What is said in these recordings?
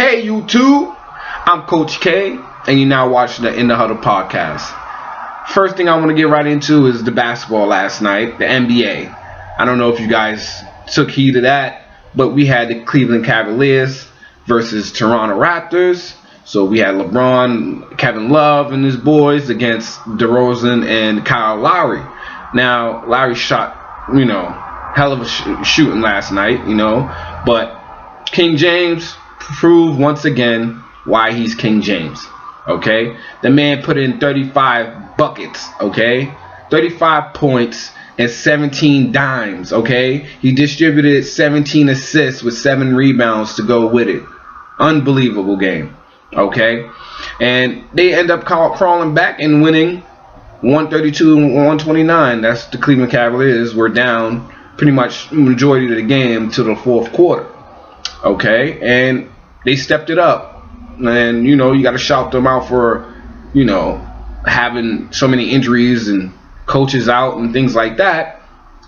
Hey YouTube, I'm Coach K, and you're now watching the In the Huddle podcast. First thing I want to get right into is the basketball last night, the NBA. I don't know if you guys took heed of that, but we had the Cleveland Cavaliers versus Toronto Raptors. So we had LeBron, Kevin Love, and his boys against DeRozan and Kyle Lowry. Now, Lowry shot, hell of a shooting last night, but King James proved once again why he's King James, okay? The man put in 35 buckets, okay? 35 points and 17 dimes, okay? He distributed 17 assists with 7 rebounds to go with it. Unbelievable game, okay? And they end up crawling back and winning 132-129. That's the Cleveland Cavaliers were down pretty much majority of the game to the fourth quarter, okay? And they stepped it up, and you got to shout them out for having so many injuries and coaches out and things like that,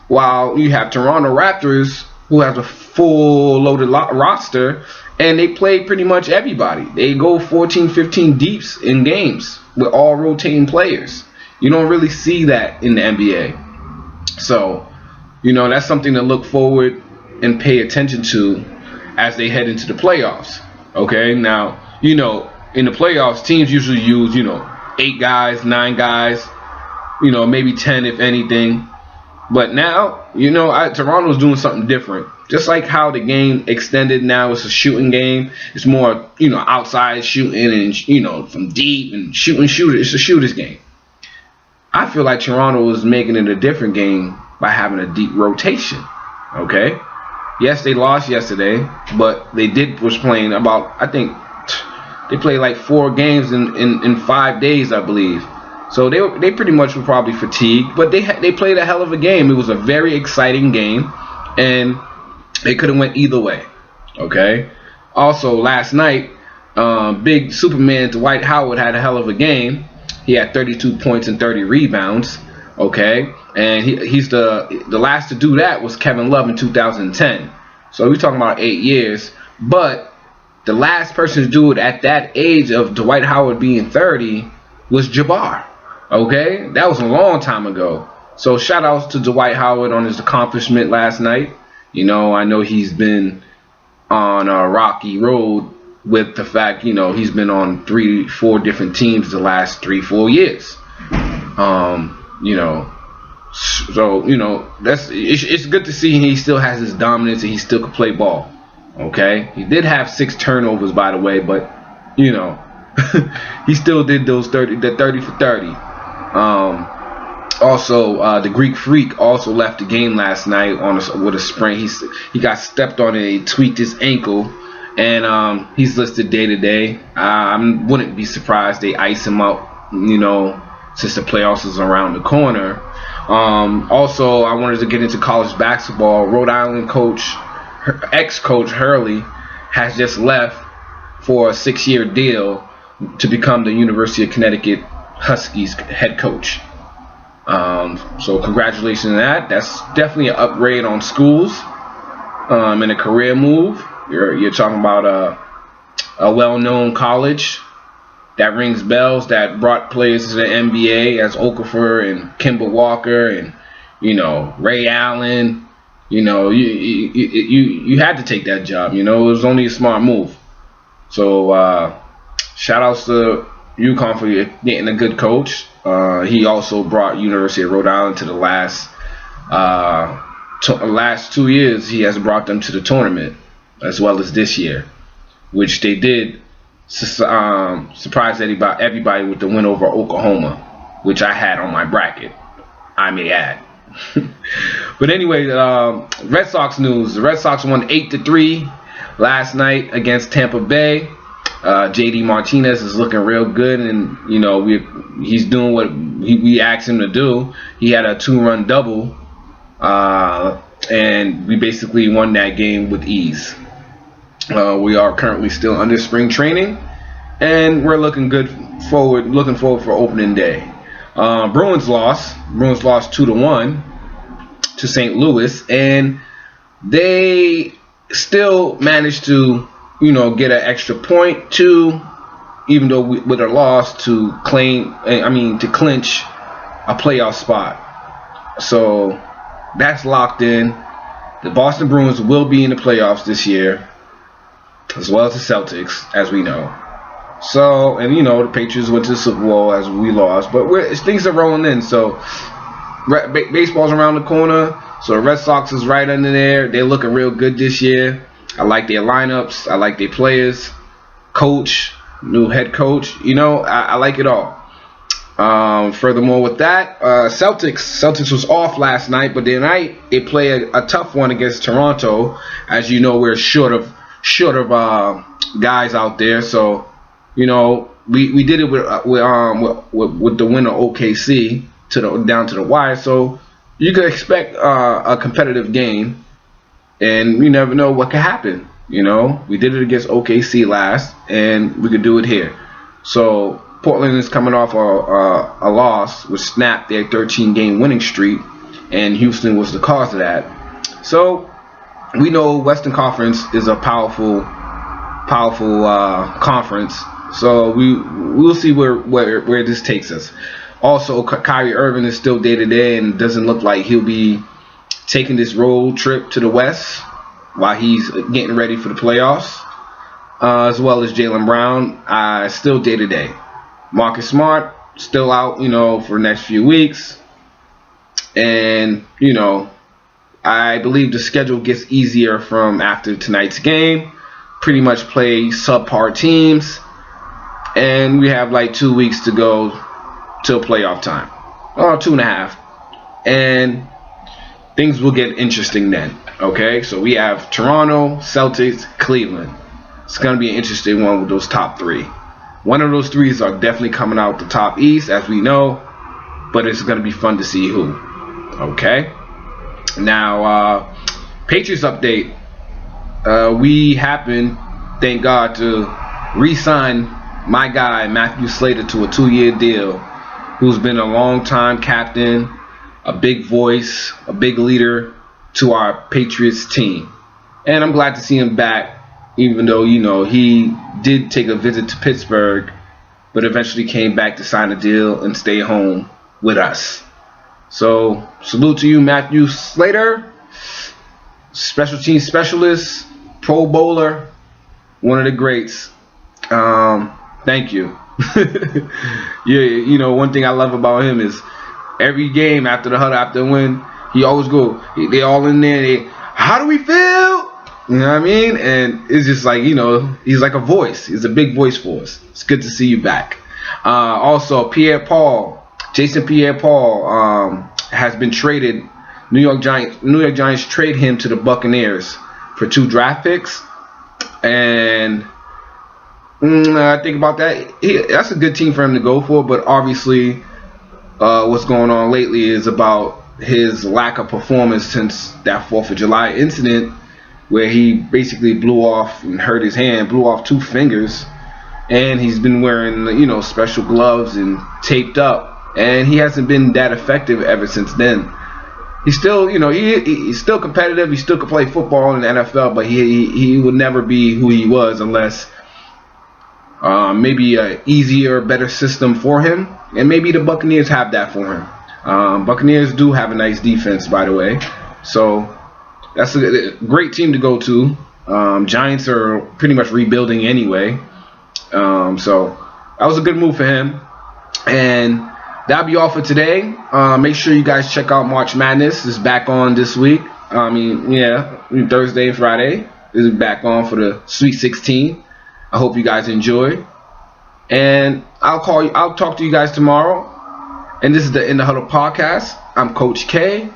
while you have Toronto Raptors who has a full loaded roster, and they play pretty much everybody. They go 14-15 deeps in games with all rotating players. You don't really see that in the NBA. So that's something to look forward and pay attention to as they head into the playoffs. Okay, now, in the playoffs, teams usually use, 8 guys, 9 guys, maybe 10 if anything. But now, Toronto's doing something different. Just like how the game extended, now it's a shooting game. It's more, outside shooting and, from deep and shooting. It's a shooter's game. I feel like Toronto is making it a different game by having a deep rotation. Okay? Yes, they lost yesterday, but they was playing about, I think, they played like 4 games in 5 days, I believe. So they pretty much were probably fatigued, but they played a hell of a game. It was a very exciting game, and it could have went either way. Okay. Also, last night, big Superman Dwight Howard had a hell of a game. He had 32 points and 30 rebounds. Okay, and he's the last to do that was Kevin Love in 2010. So we're talking about 8 years. But the last person to do it at that age of Dwight Howard being 30 was Jabbar. Okay, that was a long time ago. So shout outs to Dwight Howard on his accomplishment last night. I know he's been on a rocky road with the fact, he's been on 3-4 different teams the last 3-4 years. So it's good to see he still has his dominance and he still can play ball. Okay, he did have 6 turnovers, by the way, but he still did those 30 for 30. Also, the Greek Freak also left the game last night with a sprain. He got stepped on and he tweaked his ankle, and he's listed day to day. I wouldn't be surprised they ice him up, since the playoffs is around the corner. Also, I wanted to get into college basketball. Rhode Island ex-coach Hurley has just left for a 6-year deal to become the University of Connecticut Huskies head coach. So congratulations on that. That's definitely an upgrade on schools and a career move. You're talking about a well-known college that rings bells, that brought players to the NBA as Okafor and Kemba Walker and Ray Allen. You had to take that job. It was only a smart move. So shout outs to UConn for getting a good coach. He also brought University of Rhode Island to the last 2 years. He has brought them to the tournament as well as this year, which they did. Surprised everybody with the win over Oklahoma, which I had on my bracket, I may add. But anyway, Red Sox news. The Red Sox won 8-3 last night against Tampa Bay. JD Martinez is looking real good, and he's doing what we asked him to do. He had a 2-run double, and we basically won that game with ease. We are currently still under spring training, and we're looking forward for opening day. Bruins lost 2-1 to St. Louis, and they still managed to get an extra point too, even though with a loss to clinch a playoff spot. So that's locked in. The Boston Bruins will be in the playoffs this year, as well as the Celtics, as we know. So, and the Patriots went to the Super Bowl as we lost, but things are rolling in. So baseball's around the corner. So the Red Sox is right under there. They're looking real good this year. I like their lineups. I like their players. Coach, new head coach. I like it all. Furthermore, with that, Celtics was off last night, but tonight they play a tough one against Toronto. As you know, we're short of guys out there. So we did it with the winner OKC down to the wire. So you could expect a competitive game, and you never know what could happen. We did it against OKC last, and we could do it here. So Portland is coming off a loss, which snapped their 13-game winning streak, and Houston was the cause of that. So we know Western Conference is a powerful conference. So we'll see where this takes us. Also, Kyrie Irving is still day-to-day and doesn't look like he'll be taking this road trip to the West while he's getting ready for the playoffs, as well as Jaylen Brown, still day-to-day. Marcus Smart still out, for the next few weeks. And, I believe the schedule gets easier from after tonight's game. Pretty much play subpar teams. And we have like 2 weeks to go till playoff time. 2.5. And things will get interesting then. Okay, so we have Toronto, Celtics, Cleveland. It's going to be an interesting one with those top three. One of those threes are definitely coming out the top East, as we know, but it's going to be fun to see who. Okay? Now, Patriots update. We happen, thank God, to re-sign my guy, Matthew Slater, to a 2-year deal, who's been a long-time captain, a big voice, a big leader to our Patriots team. And I'm glad to see him back, even though, he did take a visit to Pittsburgh, but eventually came back to sign a deal and stay home with us. So, salute to you, Matthew Slater, special team specialist, Pro Bowler, one of the greats. Thank you. Yeah, one thing I love about him is every game after the huddle, after the win, he always go, they all in there, how do we feel? You know what I mean? And it's just like, he's like a voice. He's a big voice for us. It's good to see you back. Also, Jason Pierre-Paul has been traded. New York Giants trade him to the Buccaneers for 2 draft picks. And I think about that. That's a good team for him to go for. But obviously, what's going on lately is about his lack of performance since that 4th of July incident, where he basically blew off 2 fingers, and he's been wearing, special gloves and taped up, and he hasn't been that effective ever since then. He's still, he's still competitive. He still can play football in the NFL, but he will never be who he was unless maybe a easier, better system for him, and maybe the Buccaneers have that for him. Buccaneers do have a nice defense, by the way, so that's a great team to go to. Giants are pretty much rebuilding anyway. So that was a good move for him. And that'll be all for today. Make sure you guys check out March Madness. It's back on this week. Thursday and Friday is back on for the Sweet 16. I hope you guys enjoy. And I'll talk to you guys tomorrow. And this is the In the Huddle podcast. I'm Coach K.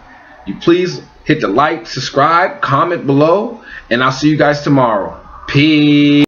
You please hit the like, subscribe, comment below, and I'll see you guys tomorrow. Peace.